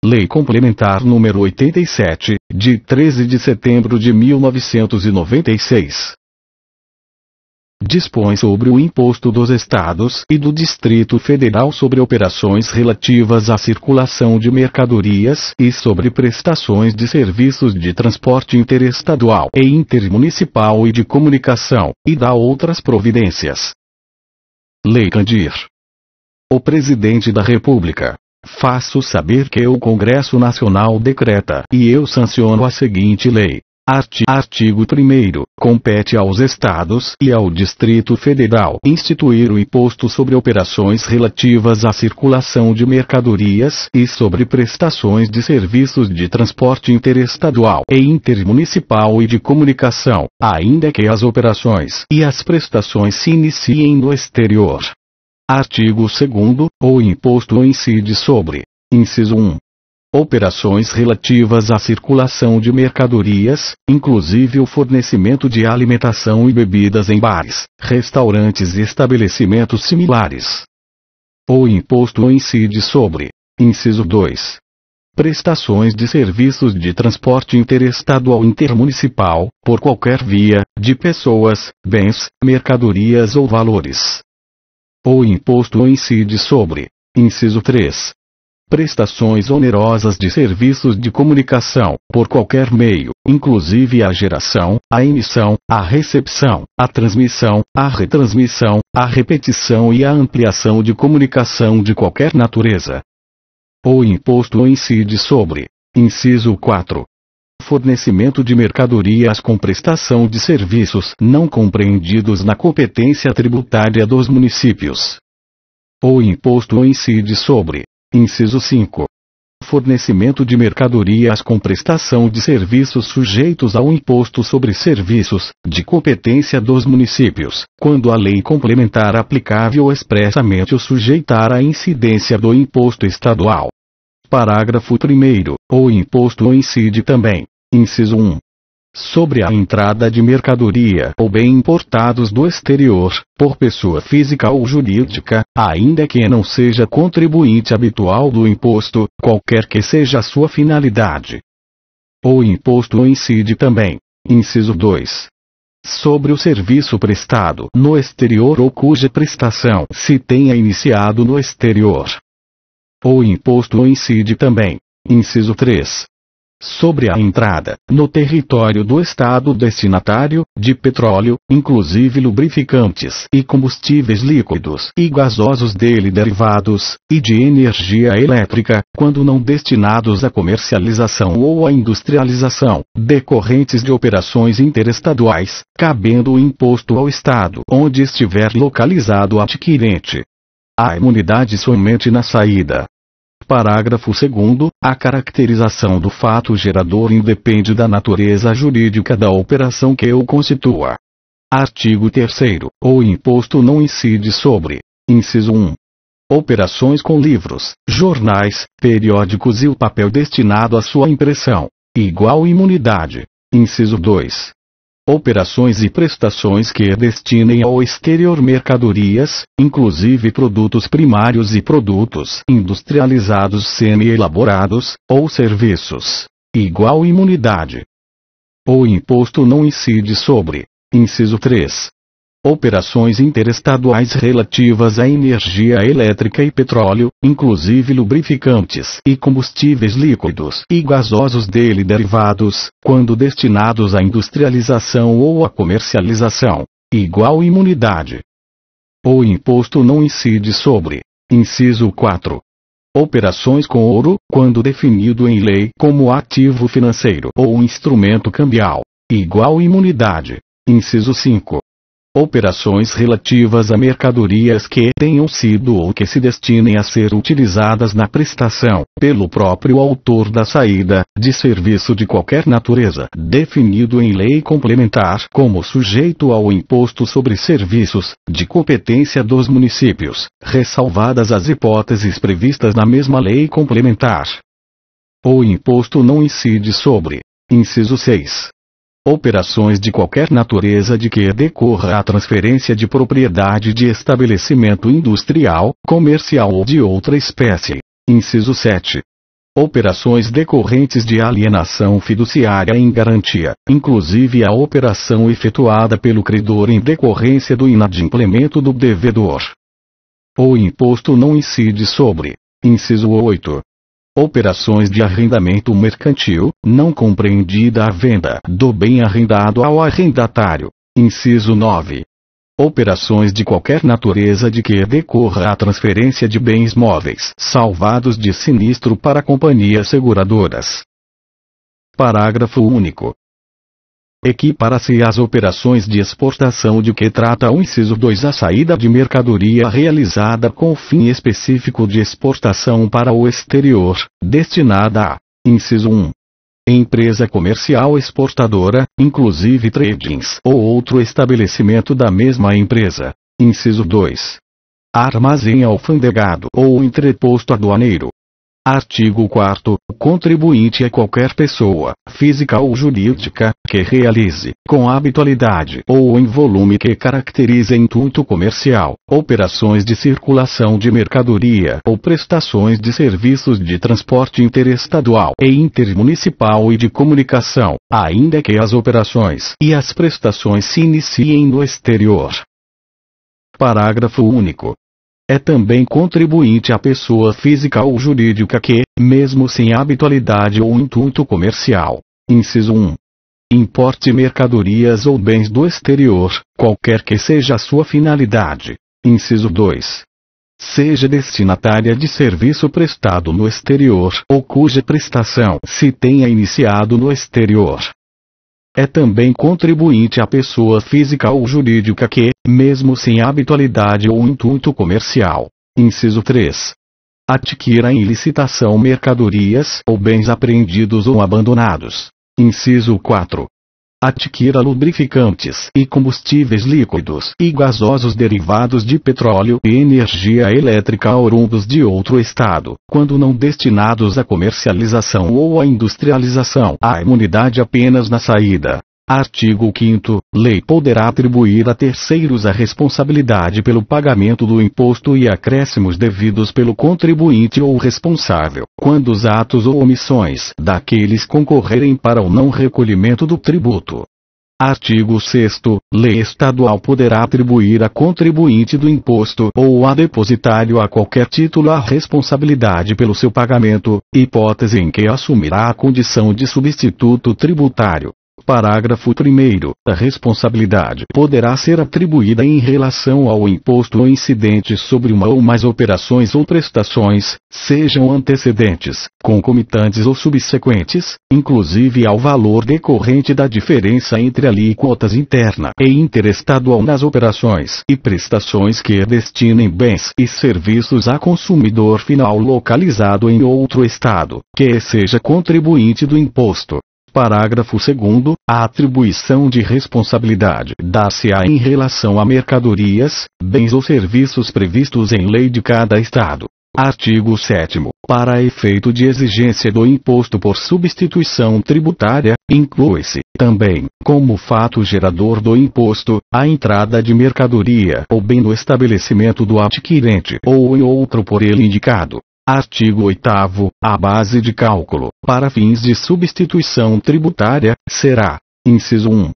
Lei Complementar número 87, de 13 de setembro de 1996. Dispõe sobre o imposto dos Estados e do Distrito Federal sobre operações relativas à circulação de mercadorias e sobre prestações de serviços de transporte interestadual e intermunicipal e de comunicação, e dá outras providências. Lei Candir. O Presidente da República. Faço saber que o Congresso Nacional decreta e eu sanciono a seguinte lei. Artigo 1º. Compete aos Estados e ao Distrito Federal instituir o imposto sobre operações relativas à circulação de mercadorias e sobre prestações de serviços de transporte interestadual e intermunicipal e de comunicação, ainda que as operações e as prestações se iniciem no exterior. Artigo 2º. O imposto incide sobre: inciso 1. Operações relativas à circulação de mercadorias, inclusive o fornecimento de alimentação e bebidas em bares, restaurantes e estabelecimentos similares. O imposto incide sobre: inciso 2. Prestações de serviços de transporte interestadual intermunicipal, por qualquer via, de pessoas, bens, mercadorias ou valores. O imposto incide sobre: inciso 3. Prestações onerosas de serviços de comunicação, por qualquer meio, inclusive a geração, a emissão, a recepção, a transmissão, a retransmissão, a repetição e a ampliação de comunicação de qualquer natureza. O imposto incide sobre: inciso 4. Fornecimento de mercadorias com prestação de serviços não compreendidos na competência tributária dos municípios. O imposto incide sobre: inciso 5. Fornecimento de mercadorias com prestação de serviços sujeitos ao imposto sobre serviços, de competência dos municípios, quando a lei complementar aplicável expressamente o sujeitar à incidência do imposto estadual. Parágrafo 1º. O imposto incide também: inciso 1. Sobre a entrada de mercadoria ou bem importados do exterior, por pessoa física ou jurídica, ainda que não seja contribuinte habitual do imposto, qualquer que seja a sua finalidade. O imposto incide também: inciso 2. Sobre o serviço prestado no exterior ou cuja prestação se tenha iniciado no exterior. O imposto incide também: inciso 3. Sobre a entrada, no território do Estado destinatário, de petróleo, inclusive lubrificantes e combustíveis líquidos e gasosos dele derivados, e de energia elétrica, quando não destinados à comercialização ou à industrialização, decorrentes de operações interestaduais, cabendo o imposto ao Estado onde estiver localizado o adquirente. A imunidade somente na saída. Parágrafo 2º. A caracterização do fato gerador independe da natureza jurídica da operação que o constitua. Artigo 3º. O imposto não incide sobre: inciso 1. Operações com livros, jornais, periódicos e o papel destinado à sua impressão. Igual imunidade. Inciso 2. Operações e prestações que destinem ao exterior mercadorias, inclusive produtos primários e produtos industrializados semi-elaborados, ou serviços. Igual imunidade. O imposto não incide sobre: inciso 3. Operações interestaduais relativas à energia elétrica e petróleo, inclusive lubrificantes e combustíveis líquidos e gasosos dele derivados, quando destinados à industrialização ou à comercialização. Igual imunidade. O imposto não incide sobre: inciso 4. Operações com ouro, quando definido em lei como ativo financeiro ou instrumento cambial. Igual imunidade. Inciso 5. Operações relativas a mercadorias que tenham sido ou que se destinem a ser utilizadas na prestação, pelo próprio autor da saída, de serviço de qualquer natureza, definido em lei complementar como sujeito ao imposto sobre serviços, de competência dos municípios, ressalvadas as hipóteses previstas na mesma lei complementar. O imposto não incide sobre: inciso 6. Operações de qualquer natureza de que decorra a transferência de propriedade de estabelecimento industrial, comercial ou de outra espécie. Inciso 7. Operações decorrentes de alienação fiduciária em garantia, inclusive a operação efetuada pelo credor em decorrência do inadimplemento do devedor. O imposto não incide sobre: inciso 8. Operações de arrendamento mercantil, não compreendida a venda do bem arrendado ao arrendatário. Inciso 9. Operações de qualquer natureza de que decorra a transferência de bens móveis salvados de sinistro para companhias seguradoras. Parágrafo único. Equipara-se às operações de exportação de que trata o inciso 2 a saída de mercadoria realizada com fim específico de exportação para o exterior, destinada a: inciso 1. Empresa comercial exportadora, inclusive tradings ou outro estabelecimento da mesma empresa. Inciso 2. Armazém alfandegado ou entreposto aduaneiro. Artigo 4º. Contribuinte é qualquer pessoa, física ou jurídica, que realize, com habitualidade ou em volume que caracterize intuito comercial, operações de circulação de mercadoria ou prestações de serviços de transporte interestadual e intermunicipal e de comunicação, ainda que as operações e as prestações se iniciem no exterior. Parágrafo único. É também contribuinte a pessoa física ou jurídica que, mesmo sem habitualidade ou intuito comercial, inciso 1. Importe mercadorias ou bens do exterior, qualquer que seja a sua finalidade. Inciso 2. Seja destinatária de serviço prestado no exterior ou cuja prestação se tenha iniciado no exterior. É também contribuinte a pessoa física ou jurídica que, mesmo sem habitualidade ou intuito comercial, inciso 3. Adquira em licitação mercadorias ou bens apreendidos ou abandonados. Inciso 4. Adquira lubrificantes e combustíveis líquidos e gasosos derivados de petróleo e energia elétrica oriundos de outro estado, quando não destinados à comercialização ou à industrialização. A imunidade apenas na saída. Artigo 5º. Lei poderá atribuir a terceiros a responsabilidade pelo pagamento do imposto e acréscimos devidos pelo contribuinte ou responsável, quando os atos ou omissões daqueles concorrerem para o não recolhimento do tributo. Artigo 6º. Lei estadual poderá atribuir a contribuinte do imposto ou a depositário a qualquer título a responsabilidade pelo seu pagamento, hipótese em que assumirá a condição de substituto tributário. Parágrafo 1º. A responsabilidade poderá ser atribuída em relação ao imposto ou incidente sobre uma ou mais operações ou prestações, sejam antecedentes, concomitantes ou subsequentes, inclusive ao valor decorrente da diferença entre alíquotas interna e interestadual nas operações e prestações que destinem bens e serviços a consumidor final localizado em outro estado, que seja contribuinte do imposto. Parágrafo 2º. A atribuição de responsabilidade dá-se-á em relação a mercadorias, bens ou serviços previstos em lei de cada estado. Artigo 7º. Para efeito de exigência do imposto por substituição tributária, inclui-se, também, como fato gerador do imposto, a entrada de mercadoria ou bem no estabelecimento do adquirente ou em outro por ele indicado. Artigo 8º. A base de cálculo, para fins de substituição tributária, será: inciso 1.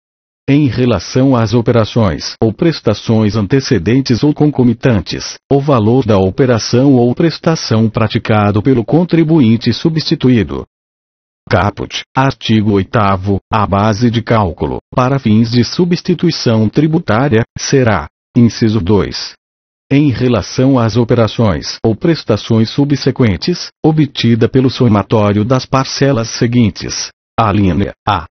Em relação às operações ou prestações antecedentes ou concomitantes, o valor da operação ou prestação praticado pelo contribuinte substituído. Caput. Artigo 8º. A base de cálculo, para fins de substituição tributária, será: inciso 2. Em relação às operações ou prestações subsequentes, obtida pelo somatório das parcelas seguintes. Alínea A.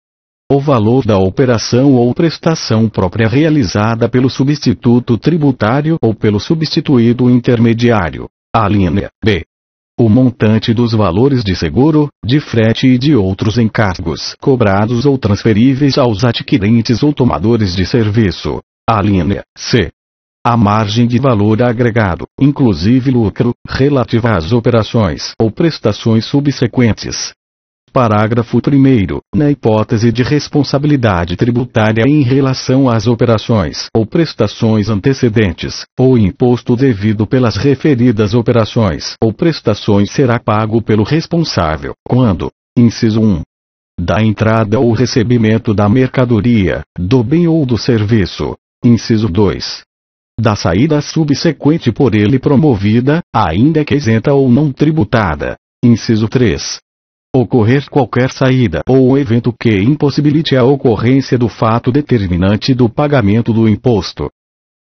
O valor da operação ou prestação própria realizada pelo substituto tributário ou pelo substituído intermediário. Alínea B. O montante dos valores de seguro, de frete e de outros encargos cobrados ou transferíveis aos adquirentes ou tomadores de serviço. Alínea C. A margem de valor agregado, inclusive lucro, relativa às operações ou prestações subsequentes. Parágrafo 1º. Na hipótese de responsabilidade tributária em relação às operações ou prestações antecedentes, o imposto devido pelas referidas operações ou prestações será pago pelo responsável, quando: inciso 1. Da entrada ou recebimento da mercadoria, do bem ou do serviço. Inciso 2. Da saída subsequente por ele promovida, ainda que isenta ou não tributada. Inciso 3. Ocorrer qualquer saída ou evento que impossibilite a ocorrência do fato determinante do pagamento do imposto.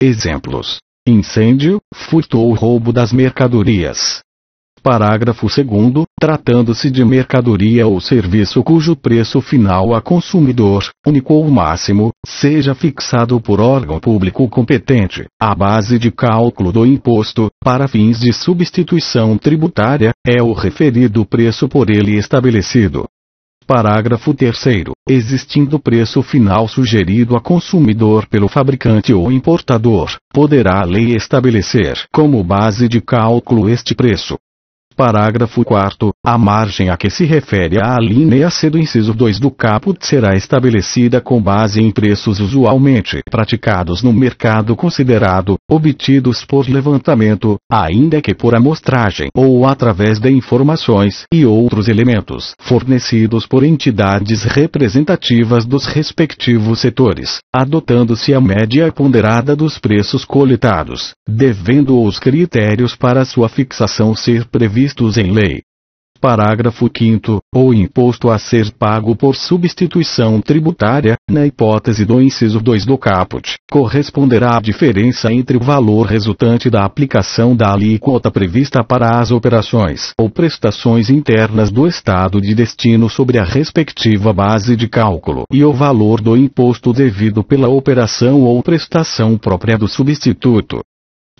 Exemplos: incêndio, furto ou roubo das mercadorias. Parágrafo 2º. Tratando-se de mercadoria ou serviço cujo preço final a consumidor, único ou máximo, seja fixado por órgão público competente, a base de cálculo do imposto, para fins de substituição tributária, é o referido preço por ele estabelecido. Parágrafo 3º. Existindo preço final sugerido a consumidor pelo fabricante ou importador, poderá a lei estabelecer como base de cálculo este preço. Parágrafo 4º. A margem a que se refere a alínea C do inciso 2 do caput será estabelecida com base em preços usualmente praticados no mercado considerado, obtidos por levantamento, ainda que por amostragem ou através de informações e outros elementos fornecidos por entidades representativas dos respectivos setores, adotando-se a média ponderada dos preços coletados, devendo os critérios para sua fixação ser previstos em lei. Parágrafo 5º. O imposto a ser pago por substituição tributária, na hipótese do inciso 2 do caput, corresponderá à diferença entre o valor resultante da aplicação da alíquota prevista para as operações ou prestações internas do estado de destino sobre a respectiva base de cálculo e o valor do imposto devido pela operação ou prestação própria do substituto.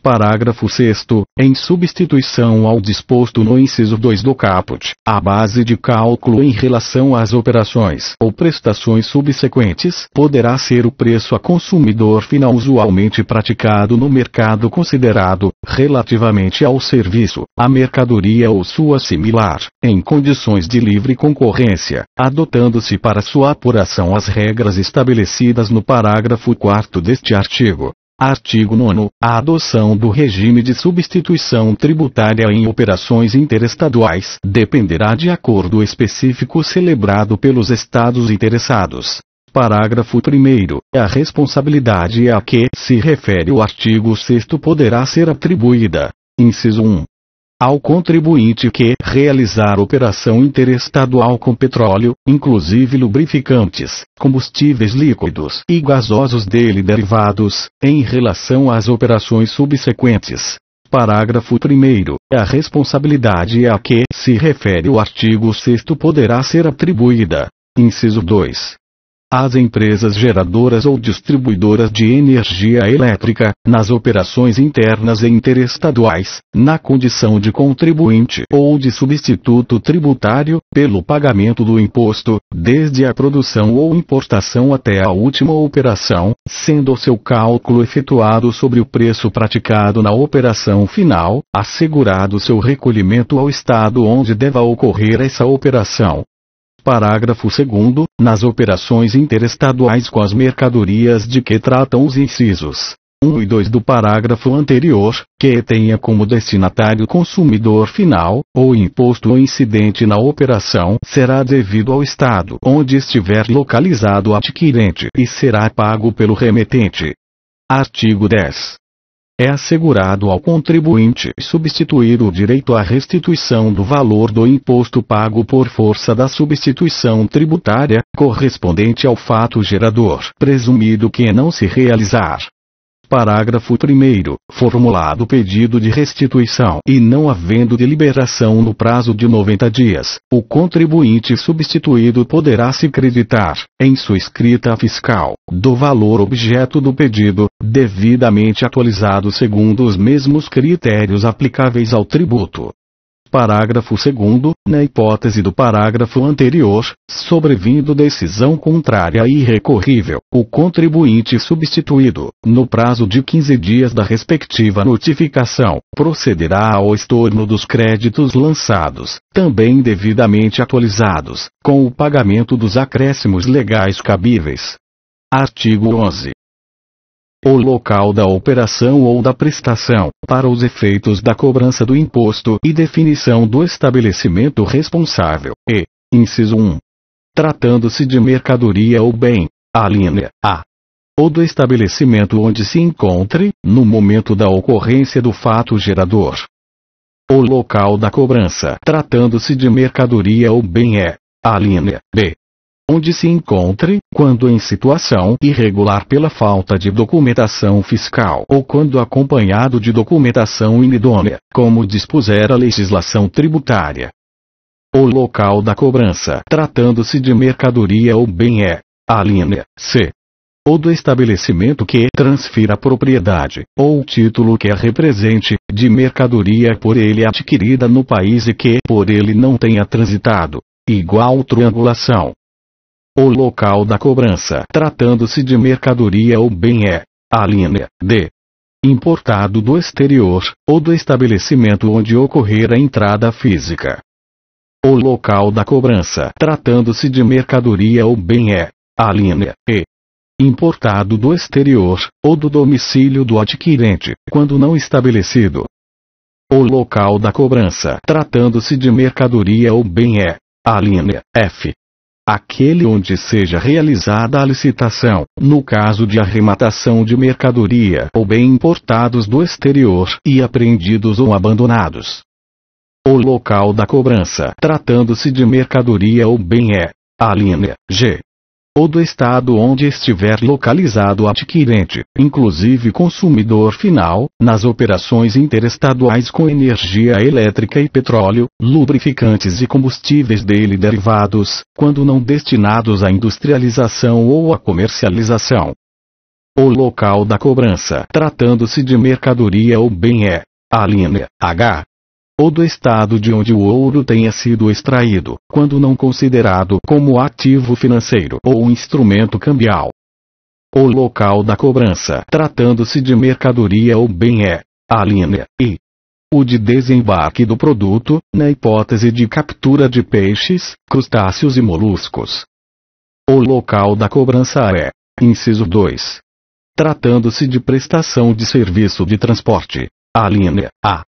Parágrafo 6º. Em substituição ao disposto no inciso 2 do caput, a base de cálculo em relação às operações ou prestações subsequentes poderá ser o preço a consumidor final usualmente praticado no mercado considerado, relativamente ao serviço, a mercadoria ou sua similar, em condições de livre concorrência, adotando-se para sua apuração as regras estabelecidas no parágrafo 4º deste artigo. Artigo 9º. A adoção do regime de substituição tributária em operações interestaduais dependerá de acordo específico celebrado pelos estados interessados. Parágrafo 1º. A responsabilidade a que se refere o artigo 6º poderá ser atribuída: inciso 1. Ao contribuinte que realizar operação interestadual com petróleo, inclusive lubrificantes, combustíveis líquidos e gasosos dele derivados, em relação às operações subsequentes. Parágrafo 1º. A responsabilidade a que se refere o artigo 6º poderá ser atribuída: inciso 2. Às empresas geradoras ou distribuidoras de energia elétrica, nas operações internas e interestaduais, na condição de contribuinte ou de substituto tributário, pelo pagamento do imposto, desde a produção ou importação até a última operação, sendo o seu cálculo efetuado sobre o preço praticado na operação final, assegurado seu recolhimento ao estado onde deva ocorrer essa operação. Parágrafo 2º. Nas operações interestaduais com as mercadorias de que tratam os incisos 1 e 2 do parágrafo anterior, que tenha como destinatário consumidor final, o imposto incidente na operação será devido ao estado onde estiver localizado o adquirente e será pago pelo remetente. Artigo 10. É assegurado ao contribuinte substituir o direito à restituição do valor do imposto pago por força da substituição tributária, correspondente ao fato gerador, presumido que não se realizar. Parágrafo 1º. Formulado o pedido de restituição e não havendo deliberação no prazo de 90 dias, o contribuinte substituído poderá se creditar, em sua escrita fiscal, do valor objeto do pedido, devidamente atualizado segundo os mesmos critérios aplicáveis ao tributo. Parágrafo 2º, na hipótese do parágrafo anterior, sobrevindo decisão contrária e irrecorrível, o contribuinte substituído, no prazo de 15 dias da respectiva notificação, procederá ao estorno dos créditos lançados, também devidamente atualizados, com o pagamento dos acréscimos legais cabíveis. Artigo 11. O local da operação ou da prestação, para os efeitos da cobrança do imposto e definição do estabelecimento responsável, e, inciso 1. Tratando-se de mercadoria ou bem, alínea A. Ou do estabelecimento onde se encontre, no momento da ocorrência do fato gerador. O local da cobrança, tratando-se de mercadoria ou bem é, alínea B. Onde se encontre, quando em situação irregular pela falta de documentação fiscal ou quando acompanhado de documentação inidônea, como dispuser a legislação tributária. O local da cobrança, tratando-se de mercadoria ou bem é, alínea C. Ou do estabelecimento que transfira a propriedade, ou o título que a represente, de mercadoria por ele adquirida no país e que por ele não tenha transitado. Igual triangulação. O local da cobrança, tratando-se de mercadoria ou bem é, alínea D. Importado do exterior, ou do estabelecimento onde ocorrer a entrada física. O local da cobrança, tratando-se de mercadoria ou bem é, alínea E. Importado do exterior, ou do domicílio do adquirente, quando não estabelecido. O local da cobrança, tratando-se de mercadoria ou bem é, alínea F. Aquele onde seja realizada a licitação, no caso de arrematação de mercadoria ou bem importados do exterior e apreendidos ou abandonados. O local da cobrança, tratando-se de mercadoria ou bem é, alínea G. Ou do estado onde estiver localizado o adquirente, inclusive consumidor final, nas operações interestaduais com energia elétrica e petróleo, lubrificantes e combustíveis dele derivados, quando não destinados à industrialização ou à comercialização. O local da cobrança, tratando-se de mercadoria ou bem é, alínea H. Ou do estado de onde o ouro tenha sido extraído, quando não considerado como ativo financeiro ou instrumento cambial. O local da cobrança, tratando-se de mercadoria ou bem é, alínea I. O de desembarque do produto, na hipótese de captura de peixes, crustáceos e moluscos. O local da cobrança é, inciso 2. Tratando-se de prestação de serviço de transporte, alínea A.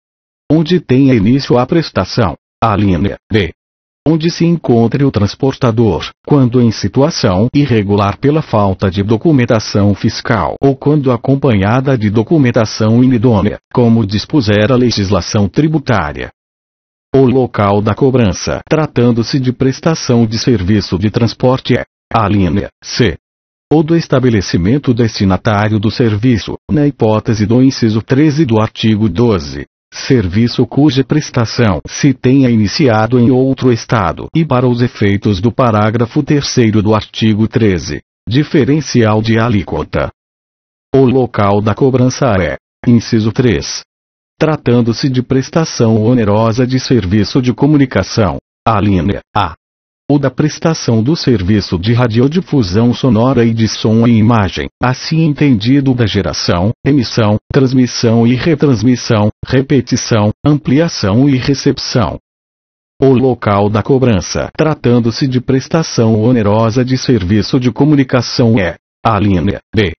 Onde tenha início a prestação, alínea B. Onde se encontre o transportador, quando em situação irregular pela falta de documentação fiscal ou quando acompanhada de documentação inidônea, como dispuser a legislação tributária. O local da cobrança, tratando-se de prestação de serviço de transporte é, alínea C. Ou do estabelecimento destinatário do serviço, na hipótese do inciso 13 do artigo 12. Serviço cuja prestação se tenha iniciado em outro estado e para os efeitos do parágrafo 3º do artigo 13. Diferencial de alíquota. O local da cobrança é, inciso 3. Tratando-se de prestação onerosa de serviço de comunicação, alínea A. Ou da prestação do serviço de radiodifusão sonora e de som e imagem, assim entendido da geração, emissão, transmissão e retransmissão, repetição, ampliação e recepção. O local da cobrança, tratando-se de prestação onerosa de serviço de comunicação é, alínea B.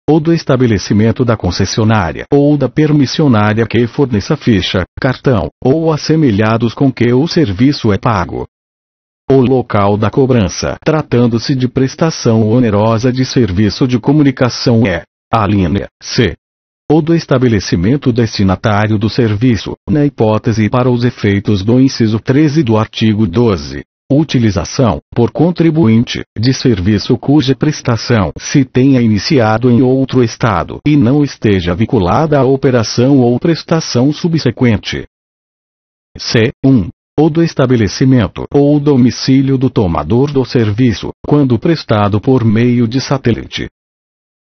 Ou do estabelecimento da concessionária ou da permissionária que forneça ficha, cartão, ou assemelhados com que o serviço é pago. O local da cobrança, tratando-se de prestação onerosa de serviço de comunicação é, alínea C. Ou do estabelecimento destinatário do serviço, na hipótese para os efeitos do inciso 13 do artigo 12. Utilização, por contribuinte, de serviço cuja prestação se tenha iniciado em outro estado e não esteja vinculada à operação ou prestação subsequente. C. 1. Ou do estabelecimento ou domicílio do tomador do serviço, quando prestado por meio de satélite.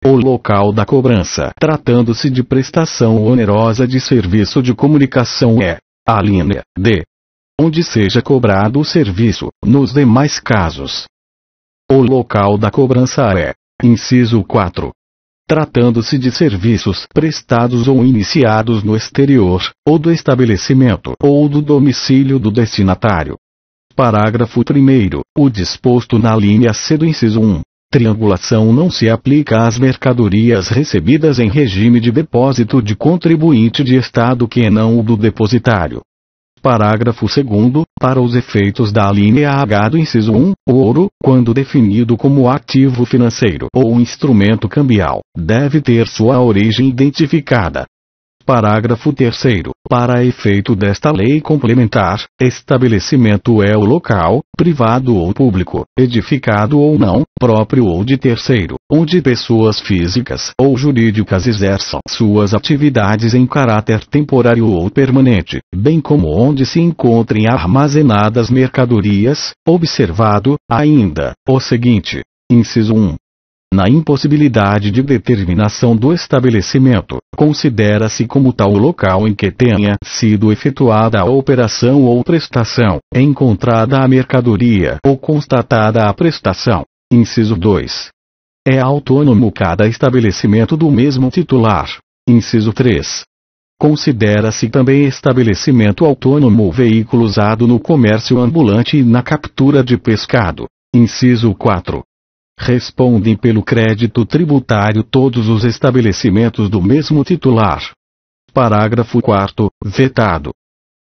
O local da cobrança, tratando-se de prestação onerosa de serviço de comunicação é, alínea D. onde seja cobrado o serviço. Nos demais casos, o local da cobrança é: inciso 4. Tratando-se de serviços prestados ou iniciados no exterior, ou do estabelecimento ou do domicílio do destinatário. Parágrafo 1º. O disposto na linha C do inciso 1. Triangulação não se aplica às mercadorias recebidas em regime de depósito de contribuinte de Estado que não o do depositário. Parágrafo 2º. Para os efeitos da alínea H do inciso 1, o ouro, quando definido como ativo financeiro ou instrumento cambial, deve ter sua origem identificada. Parágrafo 3º. Para efeito desta lei complementar, estabelecimento é o local, privado ou público, edificado ou não, próprio ou de terceiro, onde pessoas físicas ou jurídicas exerçam suas atividades em caráter temporário ou permanente, bem como onde se encontrem armazenadas mercadorias, observado, ainda, o seguinte. Inciso 1. Na impossibilidade de determinação do estabelecimento, considera-se como tal o local em que tenha sido efetuada a operação ou prestação, encontrada a mercadoria ou constatada a prestação. Inciso 2. É autônomo cada estabelecimento do mesmo titular. Inciso 3. Considera-se também estabelecimento autônomo o veículo usado no comércio ambulante e na captura de pescado. Inciso 4. Respondem pelo crédito tributário todos os estabelecimentos do mesmo titular. Parágrafo 4º. Vetado.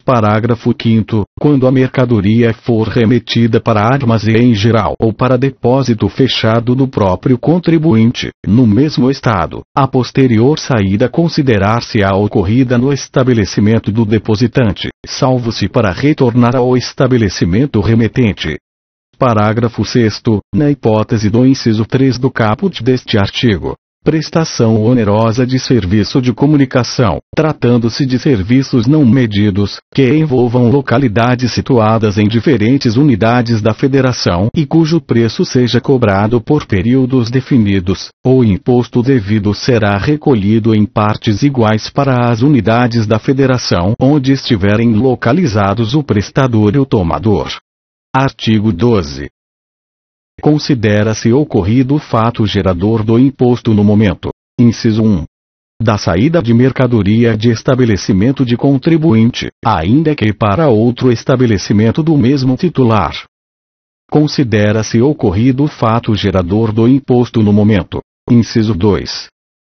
Parágrafo 5º. Quando a mercadoria for remetida para armazém geral ou para depósito fechado do próprio contribuinte, no mesmo estado, a posterior saída considerar-se-á ocorrida no estabelecimento do depositante, salvo se para retornar ao estabelecimento remetente. Parágrafo 6º. Na hipótese do inciso 3 do caput deste artigo, prestação onerosa de serviço de comunicação, tratando-se de serviços não medidos, que envolvam localidades situadas em diferentes unidades da Federação e cujo preço seja cobrado por períodos definidos, o imposto devido será recolhido em partes iguais para as unidades da Federação onde estiverem localizados o prestador e o tomador. Artigo 12. Considera-se ocorrido o fato gerador do imposto no momento. Inciso 1. Da saída de mercadoria de estabelecimento de contribuinte, ainda que para outro estabelecimento do mesmo titular. Considera-se ocorrido o fato gerador do imposto no momento. Inciso 2.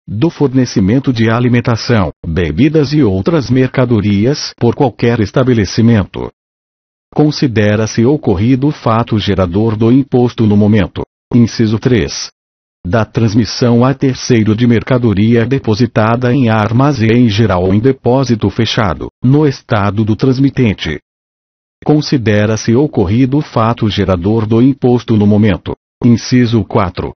Do fornecimento de alimentação, bebidas e outras mercadorias por qualquer estabelecimento. Considera-se ocorrido o fato gerador do imposto no momento. Inciso 3. Da transmissão a terceiro de mercadoria depositada em armazém geral ou em depósito fechado, no estado do transmitente. Considera-se ocorrido o fato gerador do imposto no momento. Inciso 4.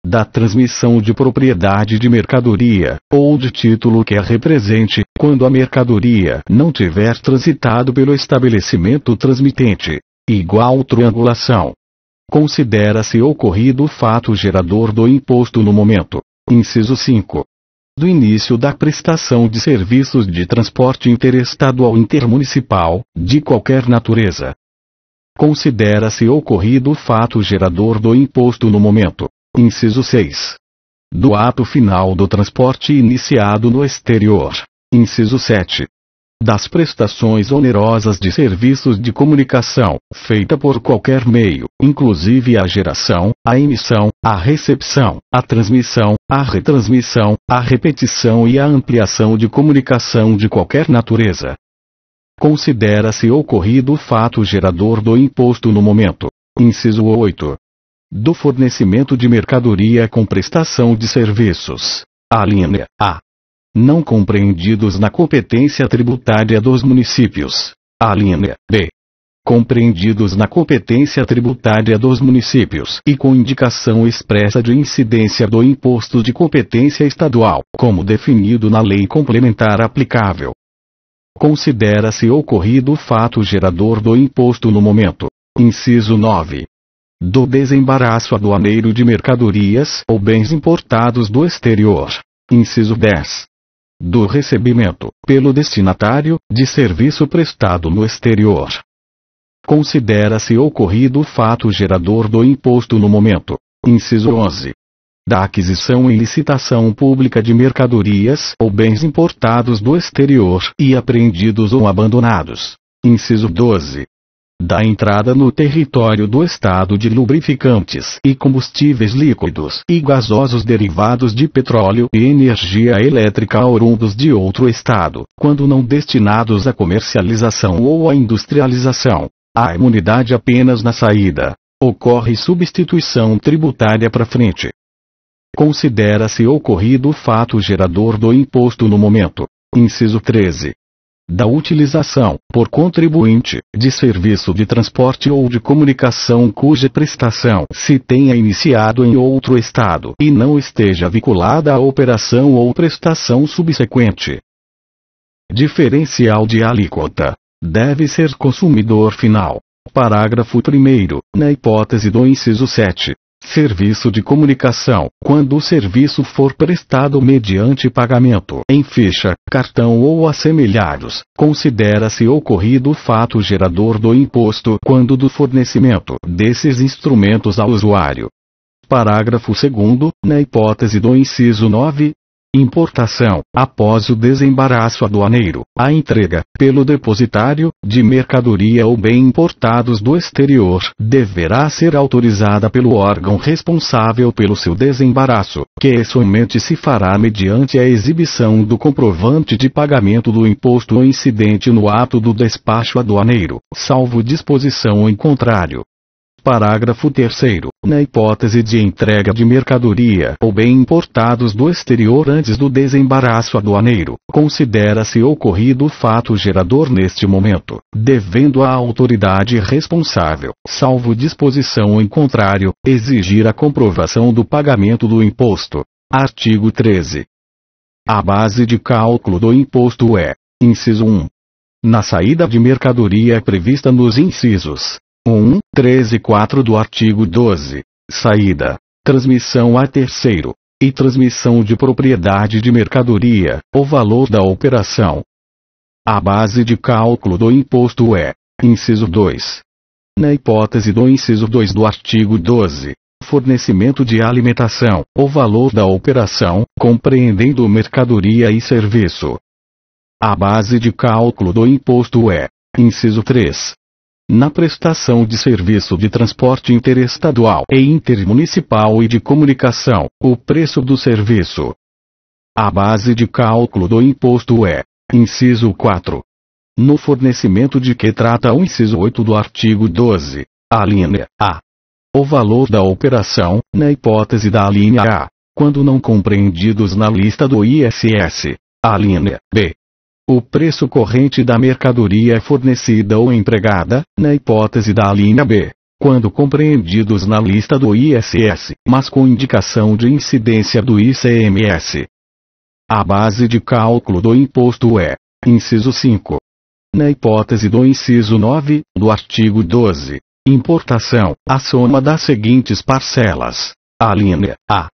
Da transmissão de propriedade de mercadoria, ou de título que a represente, quando a mercadoria não tiver transitado pelo estabelecimento transmitente. Igual triangulação. Considera-se ocorrido o fato gerador do imposto no momento. Inciso 5. Do início da prestação de serviços de transporte interestadual intermunicipal, de qualquer natureza. Considera-se ocorrido o fato gerador do imposto no momento. Inciso 6. Do ato final do transporte iniciado no exterior. Inciso 7. Das prestações onerosas de serviços de comunicação, feita por qualquer meio, inclusive a geração, a emissão, a recepção, a transmissão, a retransmissão, a repetição e a ampliação de comunicação de qualquer natureza. Considera-se ocorrido o fato gerador do imposto no momento. Inciso 8. Do fornecimento de mercadoria com prestação de serviços. Alínea A. Não compreendidos na competência tributária dos municípios. Alínea B. Compreendidos na competência tributária dos municípios e com indicação expressa de incidência do imposto de competência estadual, como definido na lei complementar aplicável. Considera-se ocorrido o fato gerador do imposto no momento. Inciso 9. Do desembaraço aduaneiro de mercadorias ou bens importados do exterior. Inciso 10. Do recebimento, pelo destinatário, de serviço prestado no exterior. considera-se ocorrido o fato gerador do imposto no momento. Inciso 11. Da aquisição e licitação pública de mercadorias ou bens importados do exterior e apreendidos ou abandonados. Inciso 12. Da entrada no território do Estado de lubrificantes e combustíveis líquidos e gasosos derivados de petróleo e energia elétrica oriundos de outro Estado, quando não destinados à comercialização ou à industrialização. Há imunidade apenas na saída. Ocorre substituição tributária para frente. Considera-se ocorrido o fato gerador do imposto no momento. Inciso 13. Da utilização, por contribuinte, de serviço de transporte ou de comunicação cuja prestação se tenha iniciado em outro Estado e não esteja vinculada à operação ou prestação subsequente. Diferencial de alíquota. Deve ser consumidor final. Parágrafo 1º, na hipótese do inciso 7. Serviço de comunicação, quando o serviço for prestado mediante pagamento em ficha, cartão ou assemelhados, considera-se ocorrido o fato gerador do imposto quando do fornecimento desses instrumentos ao usuário. Parágrafo 2º, na hipótese do inciso 9. Importação, após o desembaraço aduaneiro, a entrega, pelo depositário, de mercadoria ou bem importados do exterior, deverá ser autorizada pelo órgão responsável pelo seu desembaraço, que somente se fará mediante a exibição do comprovante de pagamento do imposto incidente no ato do despacho aduaneiro, salvo disposição em contrário. Parágrafo 3º. Na hipótese de entrega de mercadoria ou bem importados do exterior antes do desembaraço aduaneiro, considera-se ocorrido o fato gerador neste momento, devendo a autoridade responsável, salvo disposição em contrário, exigir a comprovação do pagamento do imposto. Artigo 13. A base de cálculo do imposto é: inciso 1. Na saída de mercadoria prevista nos incisos 1, 3 e 4 do artigo 12, saída, transmissão a terceiro, e transmissão de propriedade de mercadoria, o valor da operação. A base de cálculo do imposto é: inciso 2. Na hipótese do inciso 2 do artigo 12, fornecimento de alimentação, o valor da operação, compreendendo mercadoria e serviço. A base de cálculo do imposto é: inciso 3. Na prestação de serviço de transporte interestadual e intermunicipal e de comunicação, o preço do serviço. A base de cálculo do imposto é: inciso 4. No fornecimento de que trata o inciso 8 do artigo 12, alínea A. O valor da operação, na hipótese da alínea A, quando não compreendidos na lista do ISS, alínea B. O preço corrente da mercadoria fornecida ou empregada, na hipótese da alínea B, quando compreendidos na lista do ISS, mas com indicação de incidência do ICMS. A base de cálculo do imposto é: inciso 5. Na hipótese do inciso 9, do artigo 12, importação, a soma das seguintes parcelas. Alínea A.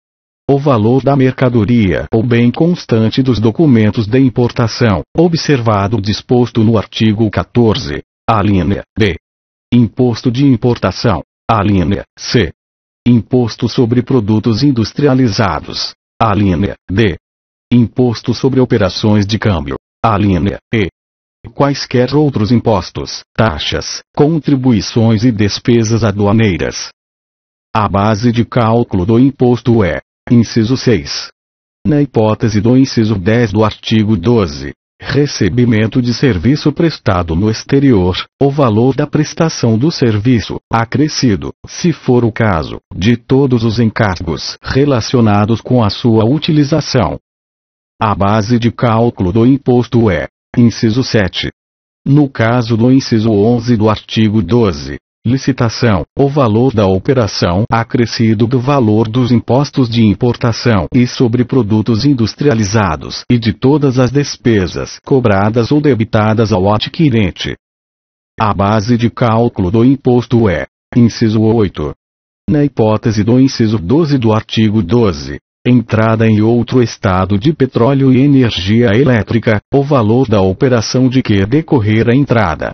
O valor da mercadoria ou bem constante dos documentos de importação, observado o disposto no artigo 14, alínea B. Imposto de importação, alínea C. Imposto sobre produtos industrializados, alínea D. Imposto sobre operações de câmbio, alínea E. Quaisquer outros impostos, taxas, contribuições e despesas aduaneiras. A base de cálculo do imposto é: inciso 6. Na hipótese do inciso 10 do artigo 12, recebimento de serviço prestado no exterior, o valor da prestação do serviço, acrescido, se for o caso, de todos os encargos relacionados com a sua utilização. A base de cálculo do imposto é: inciso 7. No caso do inciso 11 do artigo 12, licitação, o valor da operação acrescido do valor dos impostos de importação e sobre produtos industrializados e de todas as despesas cobradas ou debitadas ao adquirente. A base de cálculo do imposto é: inciso 8. Na hipótese do inciso 12 do artigo 12, entrada em outro estado de petróleo e energia elétrica, o valor da operação de que decorrer a entrada.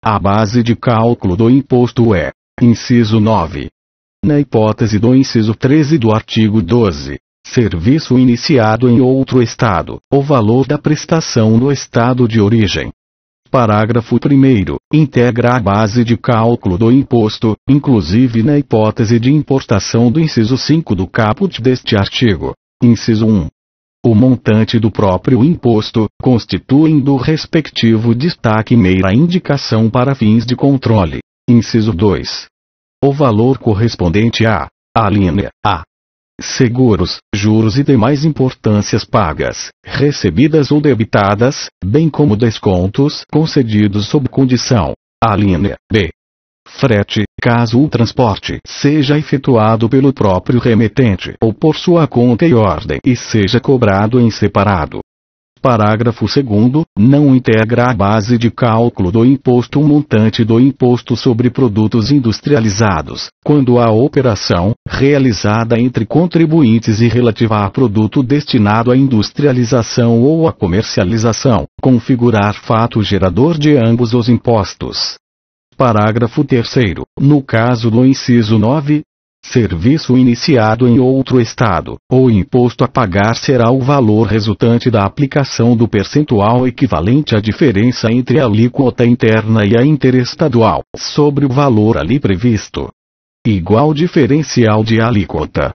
a base de cálculo do imposto é: inciso 9. Na hipótese do inciso 13 do artigo 12, serviço iniciado em outro estado, o valor da prestação no estado de origem. Parágrafo 1º. Integra a base de cálculo do imposto, inclusive na hipótese de importação do inciso 5 do caput deste artigo. Inciso 1. O montante do próprio imposto, constituindo o respectivo destaque mera indicação para fins de controle. Inciso 2. O valor correspondente a: alínea A. Seguros, juros e demais importâncias pagas, recebidas ou debitadas, bem como descontos concedidos sob condição. Alínea B. Frete, caso o transporte seja efetuado pelo próprio remetente ou por sua conta e ordem e seja cobrado em separado. Parágrafo 2º. Não integra a base de cálculo do imposto o montante do imposto sobre produtos industrializados, quando a operação, realizada entre contribuintes e relativa a produto destinado à industrialização ou à comercialização, configurar fato gerador de ambos os impostos. Parágrafo 3º. No caso do inciso 9, serviço iniciado em outro estado, o imposto a pagar será o valor resultante da aplicação do percentual equivalente à diferença entre a alíquota interna e a interestadual, sobre o valor ali previsto. Igual diferencial de alíquota.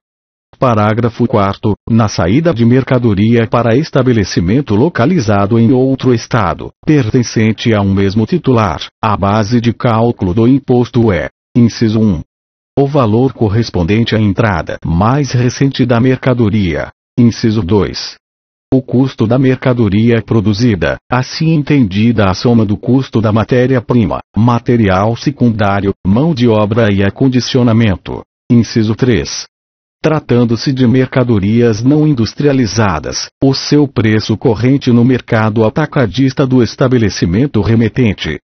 Parágrafo 4º. Na saída de mercadoria para estabelecimento localizado em outro estado, pertencente a um mesmo titular, a base de cálculo do imposto é: inciso 1. O valor correspondente à entrada mais recente da mercadoria. Inciso 2. O custo da mercadoria produzida, assim entendida a soma do custo da matéria-prima, material secundário, mão de obra e acondicionamento. Inciso 3. Tratando-se de mercadorias não industrializadas, o seu preço corrente no mercado atacadista do estabelecimento remetente.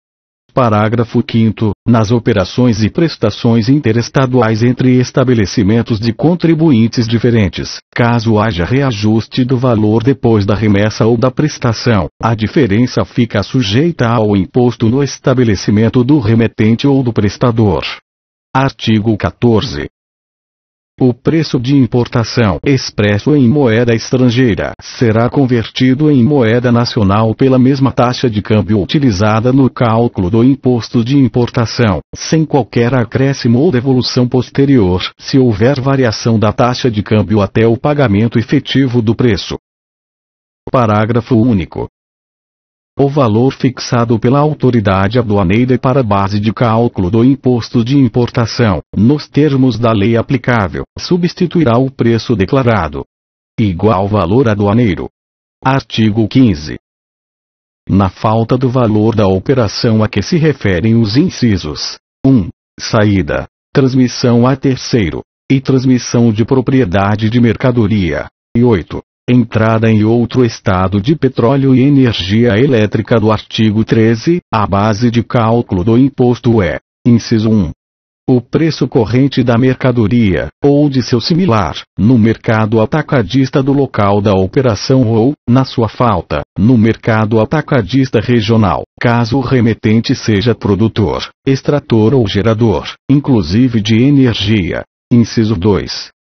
Parágrafo 5º. Nas operações e prestações interestaduais entre estabelecimentos de contribuintes diferentes, caso haja reajuste do valor depois da remessa ou da prestação, a diferença fica sujeita ao imposto no estabelecimento do remetente ou do prestador. Artigo 14. O preço de importação expresso em moeda estrangeira será convertido em moeda nacional pela mesma taxa de câmbio utilizada no cálculo do imposto de importação, sem qualquer acréscimo ou devolução posterior, se houver variação da taxa de câmbio até o pagamento efetivo do preço. Parágrafo único. O valor fixado pela autoridade aduaneira para a base de cálculo do imposto de importação, nos termos da lei aplicável, substituirá o preço declarado. Igual valor aduaneiro. Artigo 15. Na falta do valor da operação a que se referem os incisos 1. Saída, transmissão a terceiro, e transmissão de propriedade de mercadoria, e 8. Entrada em outro estado de petróleo e energia elétrica do artigo 13, a base de cálculo do imposto é: inciso 1. O preço corrente da mercadoria, ou de seu similar, no mercado atacadista do local da operação ou, na sua falta, no mercado atacadista regional, caso o remetente seja produtor, extrator ou gerador, inclusive de energia. Inciso 2.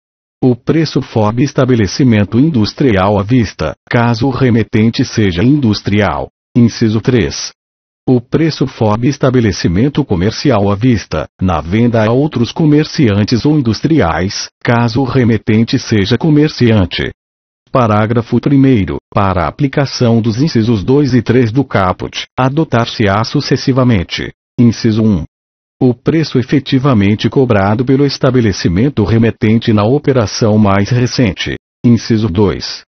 O preço FOB estabelecimento industrial à vista, caso o remetente seja industrial. Inciso 3. O preço FOB estabelecimento comercial à vista, na venda a outros comerciantes ou industriais, caso o remetente seja comerciante. Parágrafo 1º. Para a aplicação dos incisos 2 e 3 do caput, adotar-se-á sucessivamente: inciso 1. O preço efetivamente cobrado pelo estabelecimento remetente na operação mais recente. Inciso 2.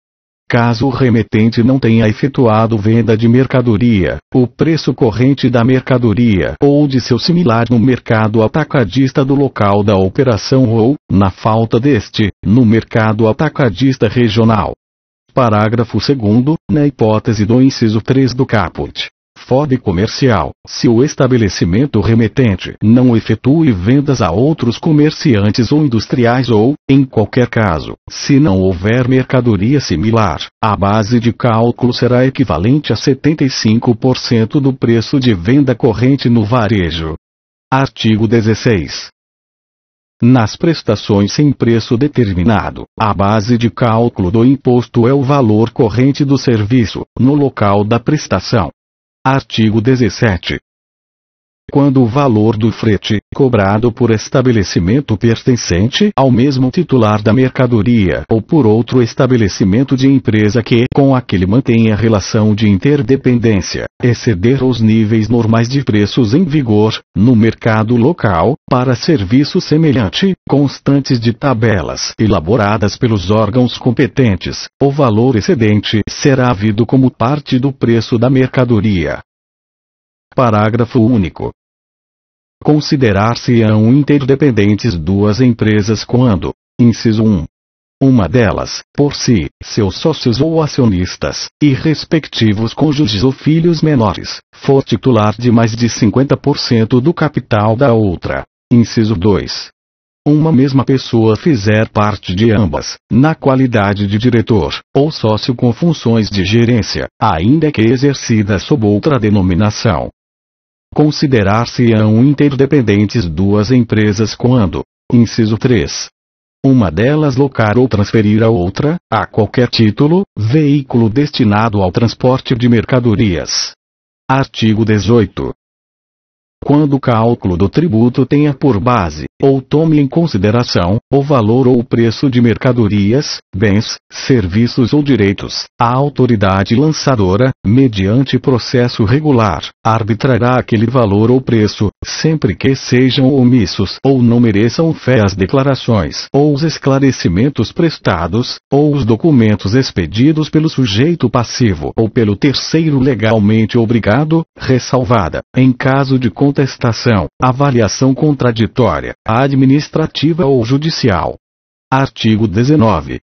Caso o remetente não tenha efetuado venda de mercadoria, o preço corrente da mercadoria ou de seu similar no mercado atacadista do local da operação ou, na falta deste, no mercado atacadista regional. Parágrafo 2º. Na hipótese do inciso 3 do caput, FOB comercial, se o estabelecimento remetente não efetue vendas a outros comerciantes ou industriais ou, em qualquer caso, se não houver mercadoria similar, a base de cálculo será equivalente a 75% do preço de venda corrente no varejo. Artigo 16. Nas prestações sem preço determinado, a base de cálculo do imposto é o valor corrente do serviço, no local da prestação. Artigo 17. Quando o valor do frete, cobrado por estabelecimento pertencente ao mesmo titular da mercadoria ou por outro estabelecimento de empresa que com aquele mantenha relação de interdependência, exceder os níveis normais de preços em vigor, no mercado local, para serviço semelhante, constantes de tabelas elaboradas pelos órgãos competentes, o valor excedente será havido como parte do preço da mercadoria. Parágrafo único. Considerar-se-ão interdependentes duas empresas quando, inciso 1. Uma delas, por si, seus sócios ou acionistas, e respectivos cônjuges ou filhos menores, for titular de mais de 50% do capital da outra. Inciso 2. Uma mesma pessoa fizer parte de ambas, na qualidade de diretor, ou sócio com funções de gerência, ainda que exercida sob outra denominação. Considerar-se-ão interdependentes duas empresas quando, inciso 3. Uma delas locar ou transferir a outra, a qualquer título, veículo destinado ao transporte de mercadorias. Artigo 18. Quando o cálculo do tributo tenha por base, ou tome em consideração, o valor ou o preço de mercadorias, bens, serviços ou direitos, a autoridade lançadora, mediante processo regular, arbitrará aquele valor ou preço, sempre que sejam omissos ou não mereçam fé as declarações ou os esclarecimentos prestados, ou os documentos expedidos pelo sujeito passivo ou pelo terceiro legalmente obrigado, ressalvada, em caso de contestação, avaliação contraditória, administrativa ou judicial. Artigo 19.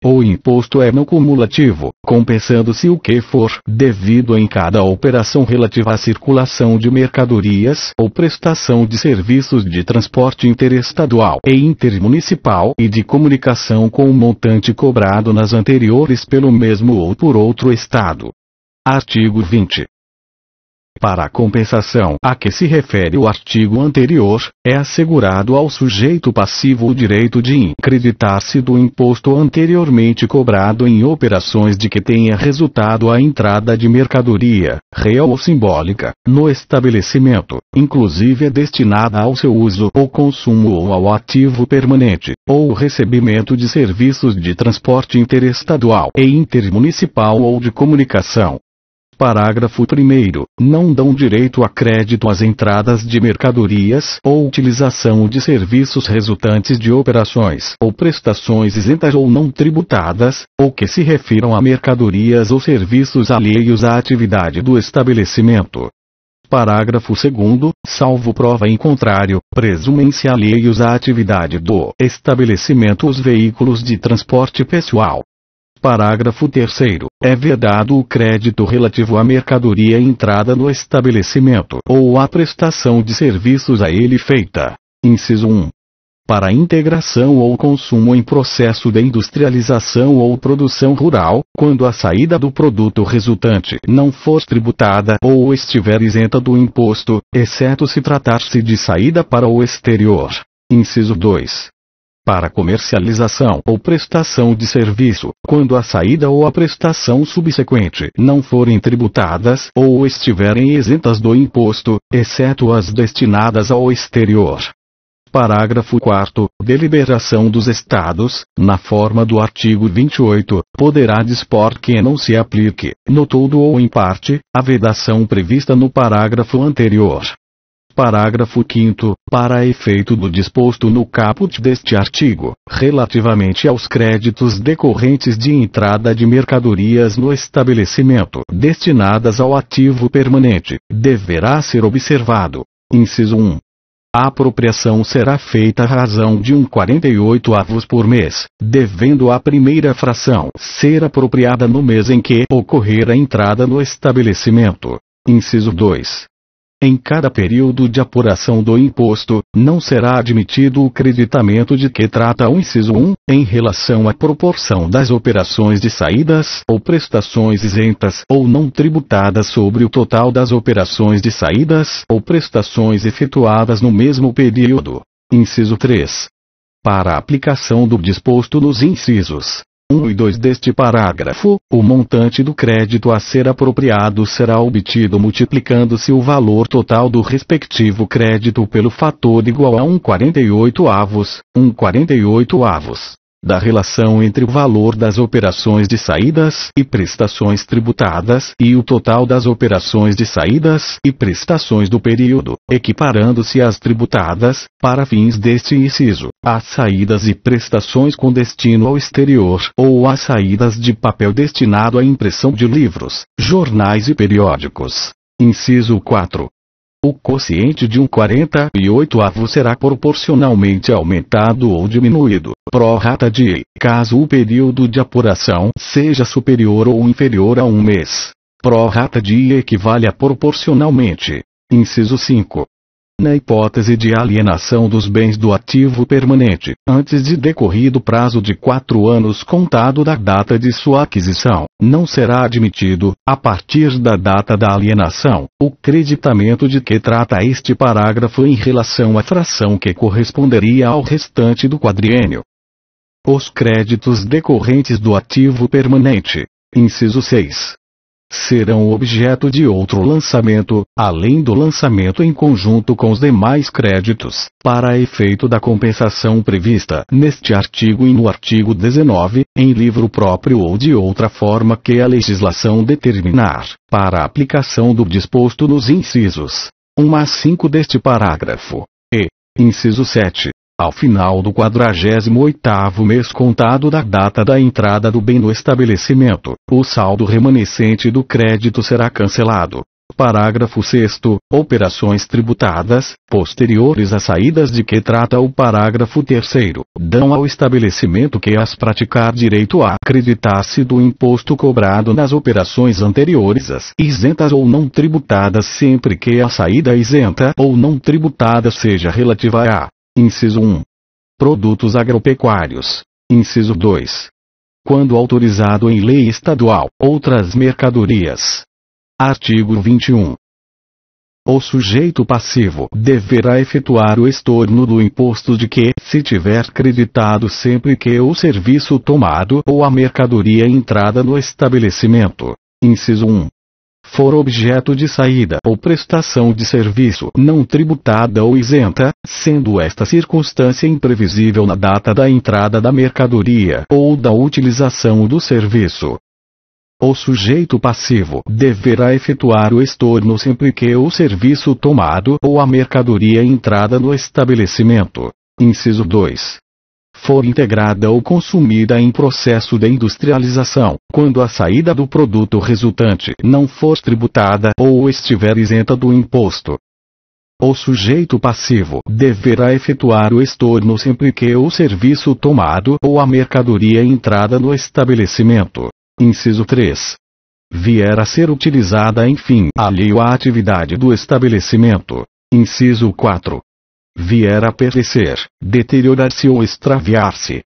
O imposto é não cumulativo, compensando-se o que for devido em cada operação relativa à circulação de mercadorias ou prestação de serviços de transporte interestadual e intermunicipal e de comunicação com o montante cobrado nas anteriores pelo mesmo ou por outro estado. Artigo 20. Para a compensação a que se refere o artigo anterior, é assegurado ao sujeito passivo o direito de increditar-se do imposto anteriormente cobrado em operações de que tenha resultado a entrada de mercadoria, real ou simbólica, no estabelecimento, inclusive destinada ao seu uso ou consumo ou ao ativo permanente, ou o recebimento de serviços de transporte interestadual e intermunicipal ou de comunicação. Parágrafo 1º. Não dão direito a crédito às entradas de mercadorias ou utilização de serviços resultantes de operações ou prestações isentas ou não tributadas, ou que se refiram a mercadorias ou serviços alheios à atividade do estabelecimento. Parágrafo 2º. Salvo prova em contrário, presumem-se alheios à atividade do estabelecimento os veículos de transporte pessoal. Parágrafo 3º. É vedado o crédito relativo à mercadoria entrada no estabelecimento ou à prestação de serviços a ele feita. Inciso 1. Para integração ou consumo em processo de industrialização ou produção rural, quando a saída do produto resultante não for tributada ou estiver isenta do imposto, exceto se tratar-se de saída para o exterior. Inciso 2. Para comercialização ou prestação de serviço, quando a saída ou a prestação subsequente não forem tributadas ou estiverem isentas do imposto, exceto as destinadas ao exterior. Parágrafo 4º. Deliberação dos Estados, na forma do artigo 28, poderá dispor que não se aplique, no todo ou em parte, a vedação prevista no parágrafo anterior. Parágrafo 5º. Para efeito do disposto no caput deste artigo, relativamente aos créditos decorrentes de entrada de mercadorias no estabelecimento destinadas ao ativo permanente, deverá ser observado. Inciso 1. A apropriação será feita à razão de 1,48 por mês, devendo a primeira fração ser apropriada no mês em que ocorrer a entrada no estabelecimento. Inciso 2. Em cada período de apuração do imposto, não será admitido o creditamento de que trata o inciso 1, em relação à proporção das operações de saídas ou prestações isentas ou não tributadas sobre o total das operações de saídas ou prestações efetuadas no mesmo período. Inciso 3. Para a aplicação do disposto nos incisos 1 e 2 deste parágrafo, o montante do crédito a ser apropriado será obtido multiplicando-se o valor total do respectivo crédito pelo fator igual a 1/48, da relação entre o valor das operações de saídas e prestações tributadas e o total das operações de saídas e prestações do período, equiparando-se às tributadas, para fins deste inciso, às saídas e prestações com destino ao exterior ou às saídas de papel destinado à impressão de livros, jornais e periódicos. Inciso 4. O quociente de 1/48 será proporcionalmente aumentado ou diminuído, pró rata die, caso o período de apuração seja superior ou inferior a 1 mês. Pró rata die equivale a proporcionalmente. Inciso 5. Na hipótese de alienação dos bens do ativo permanente, antes de decorrido prazo de 4 anos contado da data de sua aquisição, não será admitido, a partir da data da alienação, o creditamento de que trata este parágrafo em relação à fração que corresponderia ao restante do quadriênio. Os créditos decorrentes do ativo permanente. Inciso 6. Serão objeto de outro lançamento, além do lançamento em conjunto com os demais créditos, para efeito da compensação prevista neste artigo e no artigo 19, em livro próprio ou de outra forma que a legislação determinar, para a aplicação do disposto nos incisos 1 a 5 deste parágrafo. E, inciso 7. Ao final do 48º mês contado da data da entrada do bem no estabelecimento, o saldo remanescente do crédito será cancelado. Parágrafo 6º. Operações tributadas, posteriores às saídas de que trata o parágrafo 3º, dão ao estabelecimento que as praticar direito a acreditar-se do imposto cobrado nas operações anteriores às isentas ou não tributadas sempre que a saída isenta ou não tributada seja relativa a: Inciso 1. Produtos agropecuários. Inciso 2. Quando autorizado em lei estadual, outras mercadorias. Artigo 21. O sujeito passivo deverá efetuar o estorno do imposto de que se tiver creditado sempre que o serviço tomado ou a mercadoria entrada no estabelecimento. Inciso 1. For objeto de saída ou prestação de serviço não tributada ou isenta, sendo esta circunstância imprevisível na data da entrada da mercadoria ou da utilização do serviço. O sujeito passivo deverá efetuar o estorno sempre que o serviço tomado ou a mercadoria entrada no estabelecimento. Inciso 2. For integrada ou consumida em processo de industrialização, quando a saída do produto resultante não for tributada ou estiver isenta do imposto. O sujeito passivo deverá efetuar o estorno sempre que o serviço tomado ou a mercadoria entrada no estabelecimento. Inciso 3. Vier a ser utilizada em fim alheio à atividade do estabelecimento. Inciso 4. Vier a perecer, deteriorar-se ou extraviar-se.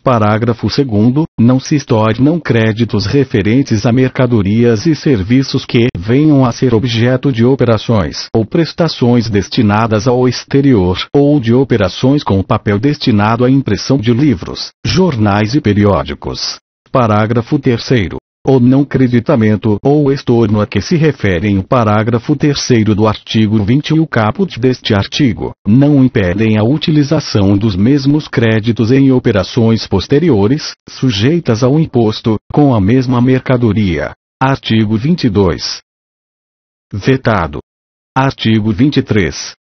Parágrafo 2º. Não se estornam créditos referentes a mercadorias e serviços que venham a ser objeto de operações ou prestações destinadas ao exterior, ou de operações com papel destinado à impressão de livros, jornais e periódicos. Parágrafo 3º. O não creditamento ou estorno a que se referem o parágrafo 3º do artigo 20 e o caput deste artigo, não impedem a utilização dos mesmos créditos em operações posteriores, sujeitas ao imposto, com a mesma mercadoria. Artigo 22. Vetado. Artigo 23.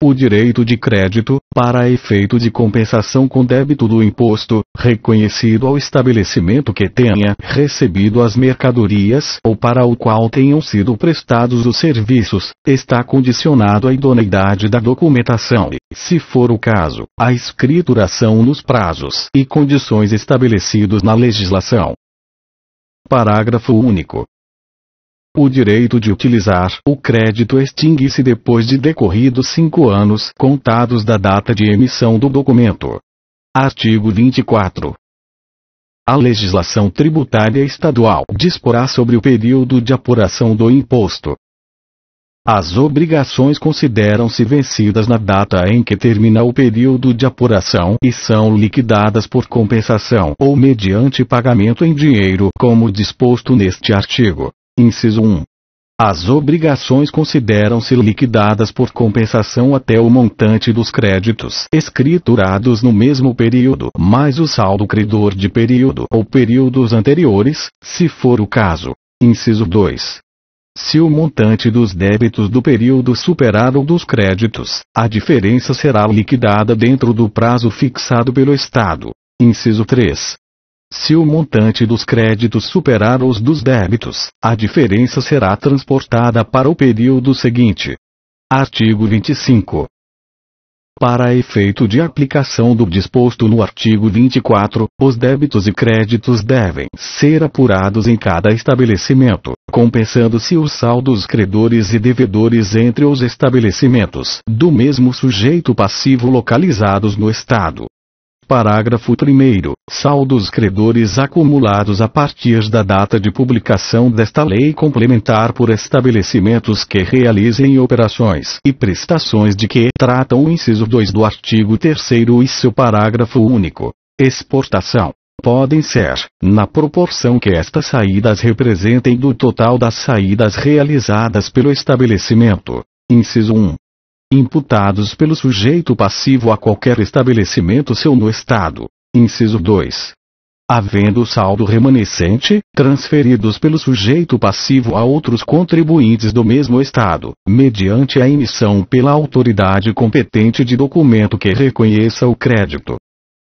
O direito de crédito, para efeito de compensação com débito do imposto, reconhecido ao estabelecimento que tenha recebido as mercadorias ou para o qual tenham sido prestados os serviços, está condicionado à idoneidade da documentação e, se for o caso, à escrituração nos prazos e condições estabelecidos na legislação. Parágrafo único. O direito de utilizar o crédito extingue-se depois de decorridos 5 anos contados da data de emissão do documento. Artigo 24. A legislação tributária estadual disporá sobre o período de apuração do imposto. As obrigações consideram-se vencidas na data em que termina o período de apuração e são liquidadas por compensação ou mediante pagamento em dinheiro, como disposto neste artigo. Inciso 1. As obrigações consideram-se liquidadas por compensação até o montante dos créditos escriturados no mesmo período, mais o saldo credor de período ou períodos anteriores, se for o caso. Inciso 2. Se o montante dos débitos do período superar o dos créditos, a diferença será liquidada dentro do prazo fixado pelo Estado. Inciso 3. Se o montante dos créditos superar os dos débitos, a diferença será transportada para o período seguinte. Artigo 25. Para efeito de aplicação do disposto no artigo 24, os débitos e créditos devem ser apurados em cada estabelecimento, compensando-se os saldos credores e devedores entre os estabelecimentos do mesmo sujeito passivo localizados no Estado. Parágrafo 1º. Saldos credores acumulados a partir da data de publicação desta lei complementar por estabelecimentos que realizem operações e prestações de que tratam o inciso 2 do artigo 3º e seu parágrafo único. Exportação. Podem ser, na proporção que estas saídas representem do total das saídas realizadas pelo estabelecimento. Inciso 1. Imputados pelo sujeito passivo a qualquer estabelecimento seu no Estado. Inciso 2. Havendo saldo remanescente, transferidos pelo sujeito passivo a outros contribuintes do mesmo Estado, mediante a emissão pela autoridade competente de documento que reconheça o crédito.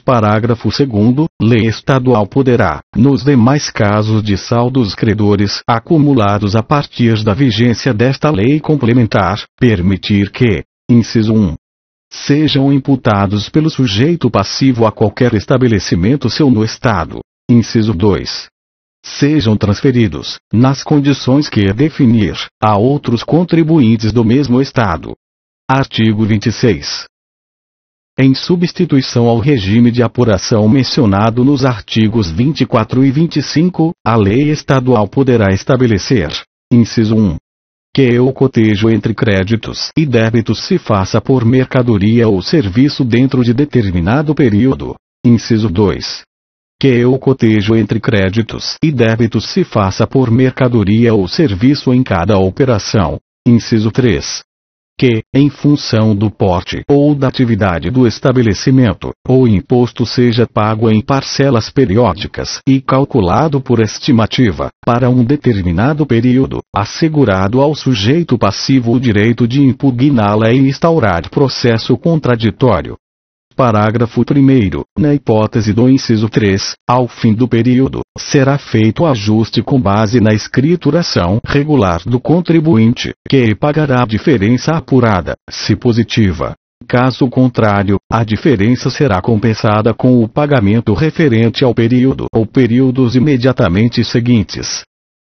Parágrafo 2º. Lei estadual poderá, nos demais casos de saldos credores acumulados a partir da vigência desta lei complementar, permitir que, inciso 1. Sejam imputados pelo sujeito passivo a qualquer estabelecimento seu no Estado. Inciso 2. Sejam transferidos, nas condições que definir, a outros contribuintes do mesmo Estado. Artigo 26. Em substituição ao regime de apuração mencionado nos artigos 24 e 25, a lei estadual poderá estabelecer, inciso 1. Que o cotejo entre créditos e débitos se faça por mercadoria ou serviço dentro de determinado período. Inciso 2. Que o cotejo entre créditos e débitos se faça por mercadoria ou serviço em cada operação. Inciso 3. Que, em função do porte ou da atividade do estabelecimento, o imposto seja pago em parcelas periódicas e calculado por estimativa, para um determinado período, assegurado ao sujeito passivo o direito de impugná-la e instaurar processo contraditório. Parágrafo 1º. Na hipótese do inciso 3, ao fim do período, será feito ajuste com base na escrituração regular do contribuinte, que pagará a diferença apurada, se positiva. Caso contrário, a diferença será compensada com o pagamento referente ao período ou períodos imediatamente seguintes.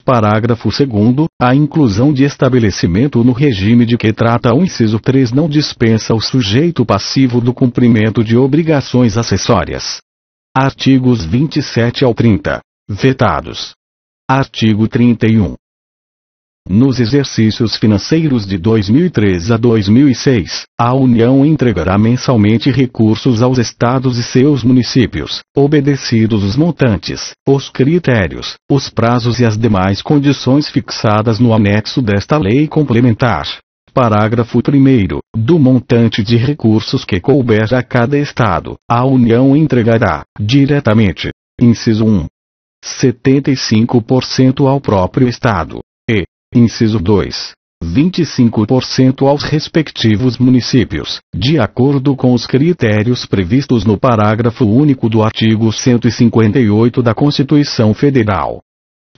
Parágrafo 2º. A inclusão de estabelecimento no regime de que trata o inciso 3 não dispensa o sujeito passivo do cumprimento de obrigações acessórias. Artigos 27 ao 30. Vetados. Artigo 31. Nos exercícios financeiros de 2003 a 2006, a União entregará mensalmente recursos aos estados e seus municípios, obedecidos os montantes, os critérios, os prazos e as demais condições fixadas no anexo desta lei complementar. Parágrafo 1º. Do montante de recursos que couber a cada estado, a União entregará, diretamente, inciso 1. 75% ao próprio estado. Inciso 2. 25% aos respectivos municípios, de acordo com os critérios previstos no parágrafo único do artigo 158 da Constituição Federal.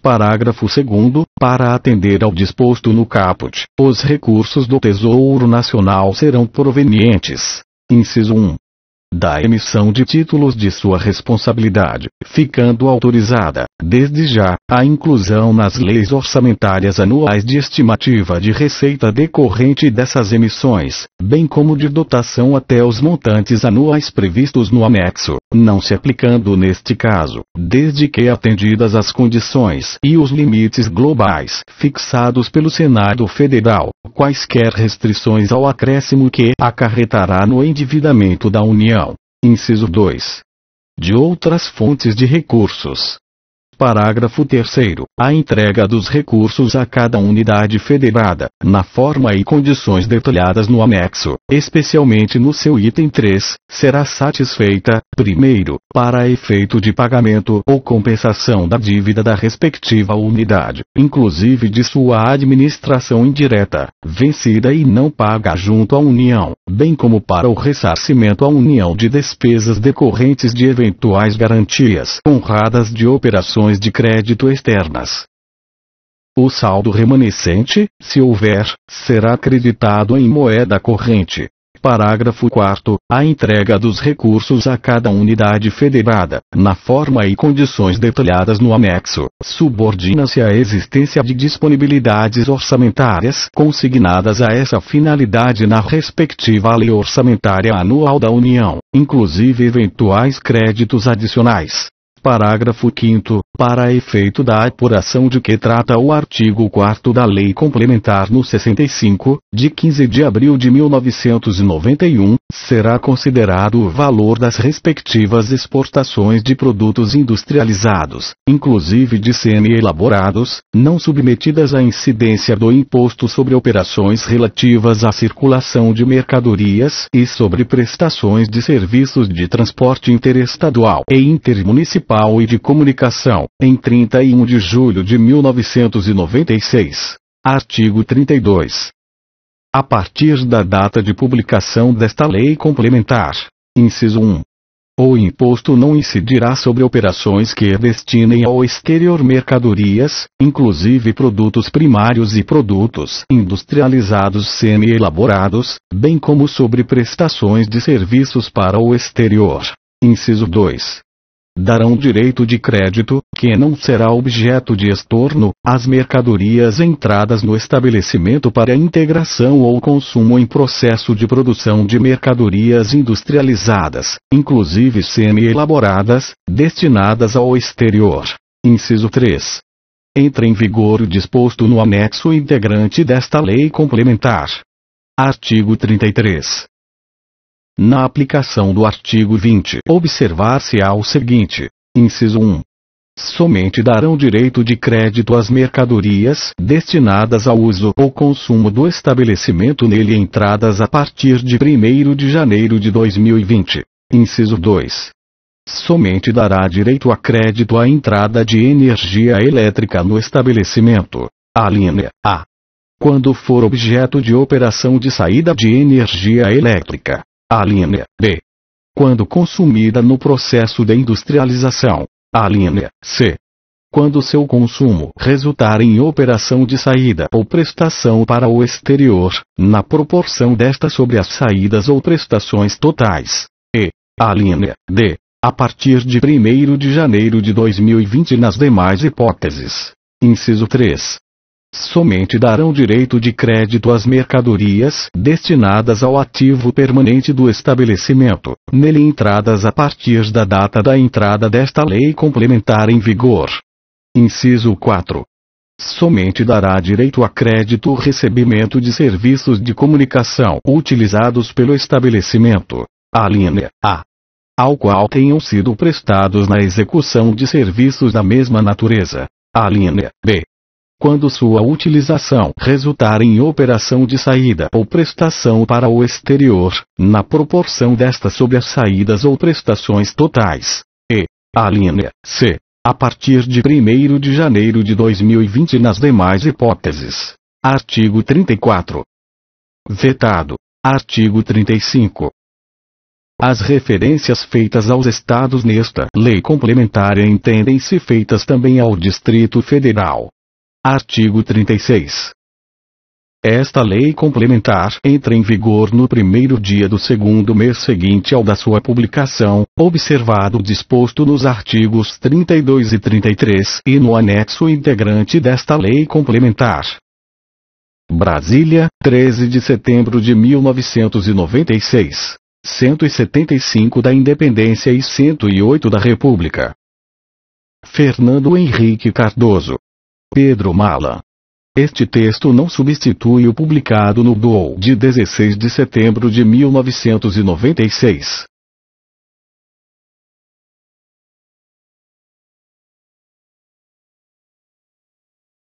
Parágrafo 2º. Para atender ao disposto no caput, os recursos do Tesouro Nacional serão provenientes. Inciso 1. da emissão de títulos de sua responsabilidade, ficando autorizada, desde já, a inclusão nas leis orçamentárias anuais de estimativa de receita decorrente dessas emissões, bem como de dotação até os montantes anuais previstos no anexo, não se aplicando neste caso, desde que atendidas as condições e os limites globais fixados pelo Senado Federal, quaisquer restrições ao acréscimo que acarretará no endividamento da União. Inciso 2. De outras fontes de recursos. Parágrafo 3º. A entrega dos recursos a cada unidade federada, na forma e condições detalhadas no anexo, especialmente no seu item 3, será satisfeita, primeiro, para efeito de pagamento ou compensação da dívida da respectiva unidade, inclusive de sua administração indireta, vencida e não paga junto à União, bem como para o ressarcimento à União de despesas decorrentes de eventuais garantias honradas de operações de crédito externas. O saldo remanescente, se houver, será acreditado em moeda corrente. Parágrafo 4º. A entrega dos recursos a cada unidade federada, na forma e condições detalhadas no anexo, subordina-se à existência de disponibilidades orçamentárias consignadas a essa finalidade na respectiva lei orçamentária anual da União, inclusive eventuais créditos adicionais. Parágrafo 5º. Para efeito da apuração de que trata o artigo 4º da Lei Complementar no 65, de 15 de abril de 1991, será considerado o valor das respectivas exportações de produtos industrializados, inclusive de semi-elaborados, não submetidas à incidência do Imposto sobre Operações relativas à circulação de mercadorias e sobre prestações de serviços de transporte interestadual e intermunicipal e de comunicação, em 31 de julho de 1996. Artigo 32. A partir da data de publicação desta lei complementar, inciso 1. O imposto não incidirá sobre operações que destinem ao exterior mercadorias, inclusive produtos primários e produtos industrializados semi-elaborados, bem como sobre prestações de serviços para o exterior. Inciso 2. Darão direito de crédito, que não será objeto de estorno, às mercadorias entradas no estabelecimento para integração ou consumo em processo de produção de mercadorias industrializadas, inclusive semi-elaboradas, destinadas ao exterior. Inciso 3. Entra em vigor o disposto no anexo integrante desta lei complementar. Artigo 33. Na aplicação do artigo 20, observar-se-á o seguinte: inciso 1. Somente darão direito de crédito às mercadorias destinadas ao uso ou consumo do estabelecimento nele entradas a partir de 1º de janeiro de 2020. Inciso 2. Somente dará direito a crédito à entrada de energia elétrica no estabelecimento. Alínea A. Quando for objeto de operação de saída de energia elétrica. Alínea B. Quando consumida no processo de industrialização. Alínea C. Quando seu consumo resultar em operação de saída ou prestação para o exterior, na proporção desta sobre as saídas ou prestações totais. E. Alínea D. A partir de 1º de janeiro de 2020 nas demais hipóteses. Inciso 3. Somente darão direito de crédito às mercadorias destinadas ao ativo permanente do estabelecimento, nele entradas a partir da data da entrada desta lei complementar em vigor. Inciso 4. Somente dará direito a crédito o recebimento de serviços de comunicação utilizados pelo estabelecimento. Alínea A. Ao qual tenham sido prestados na execução de serviços da mesma natureza. Alínea B. Quando sua utilização resultar em operação de saída ou prestação para o exterior, na proporção desta sobre as saídas ou prestações totais. E. Alínea C. A partir de 1º de janeiro de 2020 nas demais hipóteses. Artigo 34. Vetado. Artigo 35. As referências feitas aos estados nesta lei complementar entendem-se feitas também ao Distrito Federal. Artigo 36. Esta lei complementar entra em vigor no primeiro dia do segundo mês seguinte ao da sua publicação, observado o disposto nos artigos 32 e 33 e no anexo integrante desta lei complementar. Brasília, 13 de setembro de 1996. 175 da Independência e 108 da República. Fernando Henrique Cardoso. Pedro Mala. Este texto não substitui o publicado no DOU de 16 de setembro de 1996.